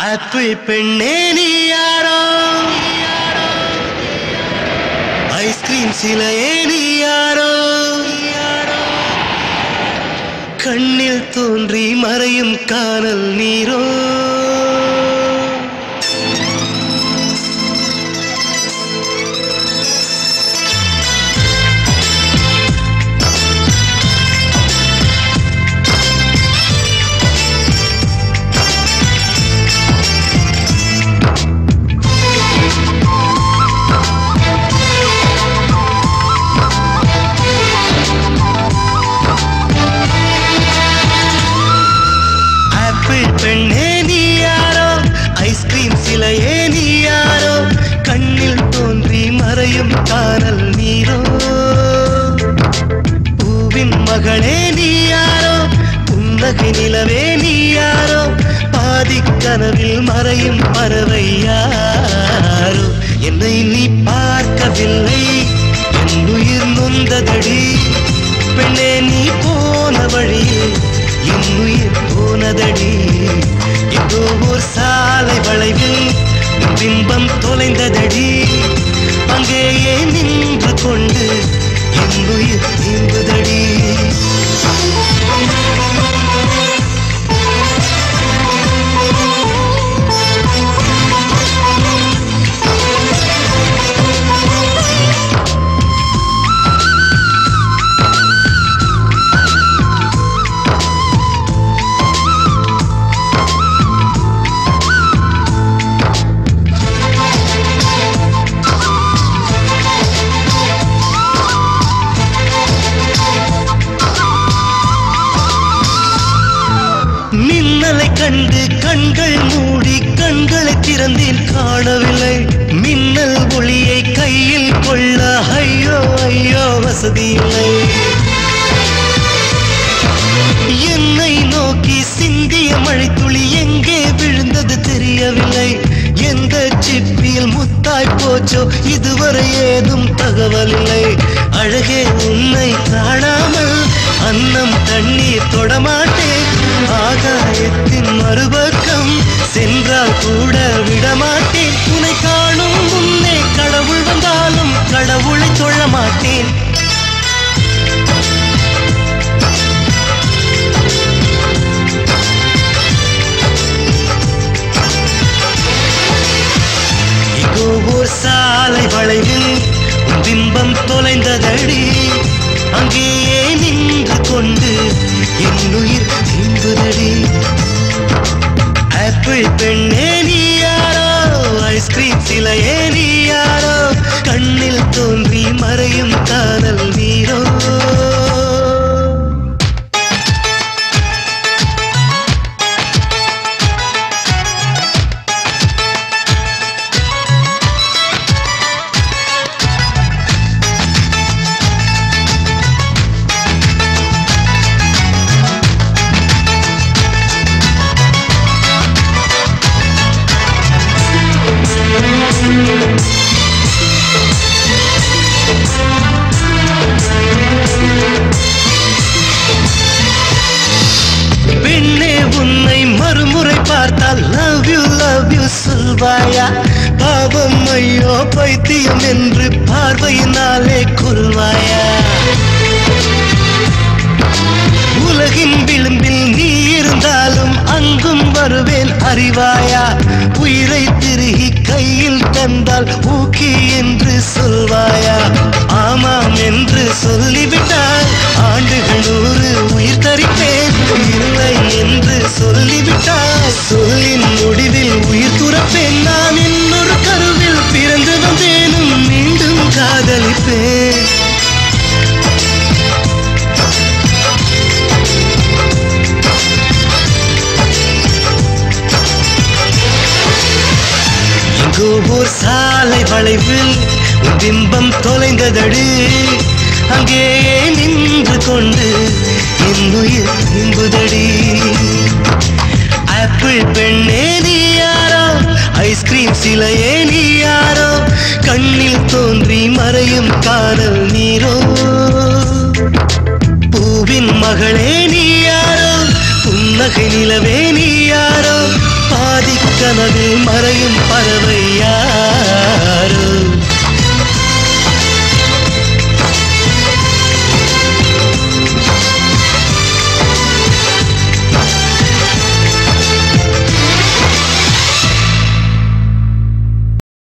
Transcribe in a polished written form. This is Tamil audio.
ஆப்பிள் பெண்ணே நீ யாரோ, ஐஸ்கிரீம் சிலையே நீ யாரோ, கண்ணில் தோன்றி மறையும் காணல் நீரோ. பெண்ணே நீ யாரோ, ஐஸ்கிரீம் சிலையே நீ யாரோ, கண்ணில் தோன்றி மறையும் காணல் நீரோ. பூவின் மகளே நீ யாரோ, புன்னகை நிலவே நீ யாரோ, பாதிக் கனவில் மறையும் பறவை யாரோ. என்னை நீ பார்க்கவில்லை, என் உயிர் நொந்ததடி. பெண்ணே நீ போன வழியில் என் உயிர் போனதடி. ஏதோ ஒரு சாலை வளைவில் பிம்பம் தொலைந்ததடி. அங்கேயே நின்று கொண்டு என் உயிர் நீம்புதடி. கண்டு கண்கள் மூடி கண்களை திறந்தேன், காணவில்லை மின்னல் ஒளியை கையில் கொள்ள. ஐயோ ஐயோ வசதி இல்லை. என்னை நோக்கி சிந்திய மழைத்துளி எங்கே விழுந்தது தெரியவில்லை. எந்த சிப்பியில் முத்தாய் போச்சோ இதுவரை ஏதும் தகவல் இல்லை. அழகே உன்னை காணாமல் அன்னம் தண்ணீர் தொடமாட்டேன். ஆகாயத்தின் மறுபக்கம் சென்றால் கூட விடமாட்டேன். உன்னை காணும் முன்னே கடவுள் வந்தாலும் கடவுளை தொழ மாட்டேன். எங்கோ ஓர் சாலை வளைவில் பிம்பம் தொலைந்ததடி. அங்கேயே நின்று கொண்டு என் உயிர் நீம்புதடி. ஆப்பிள் பெண்ணே நீ யாரோ, ஐஸ்கிரீம் சிலையே நீ யாரோ, கண்ணில் தோன்றி மறையும் காணல் நீரோ. பெண்ணே உன்னை மறுமுறை பார்த்தால் லவ் யூ சொல்வாயா? பாவம் ஐயோ பைத்தியம் என்று பார்வையினாலே கொள்வாயா? உலகின் விளிம்பில் நீ இருந்தாலும் அங்கும் வருவேன் அறிவாயா? உயிரை திருகி கையில் தந்தால் ஊக்கி என்று சொல்வாயா? ஆமாம் என்று சொல்லிவிட்டால் ஆண்டுகள் 100 உயிர் தரிப்பேன். இல்லை என்று சொல்லிவிட்டால் சொல்லின் முடிவில் உயிர் துறப்பேன். நான் இன்னொரு கருவில் பிறந்து வந்தேனும் மீண்டும் காதலிப்பேன். எங்கோ ஓர் சாலை வளைவில் பிம்பம் தொலைந்ததடி. அங்கேயே நின்று கொண்டு என் உயிர் நீம்புதடி. ஆப்பிள் பெண்ணே நீ யாரோ, ஐஸ்கிரீம் சிலையே நீ யாரோ, கண்ணில் தோன்றி மறையும் காணல் நீரோ. பூவின் மகளே நீ யாரோ, புன்னகை நிலவே நீ யாரோ, பாதிக்க கனவில் மறையும் பறவை யார்?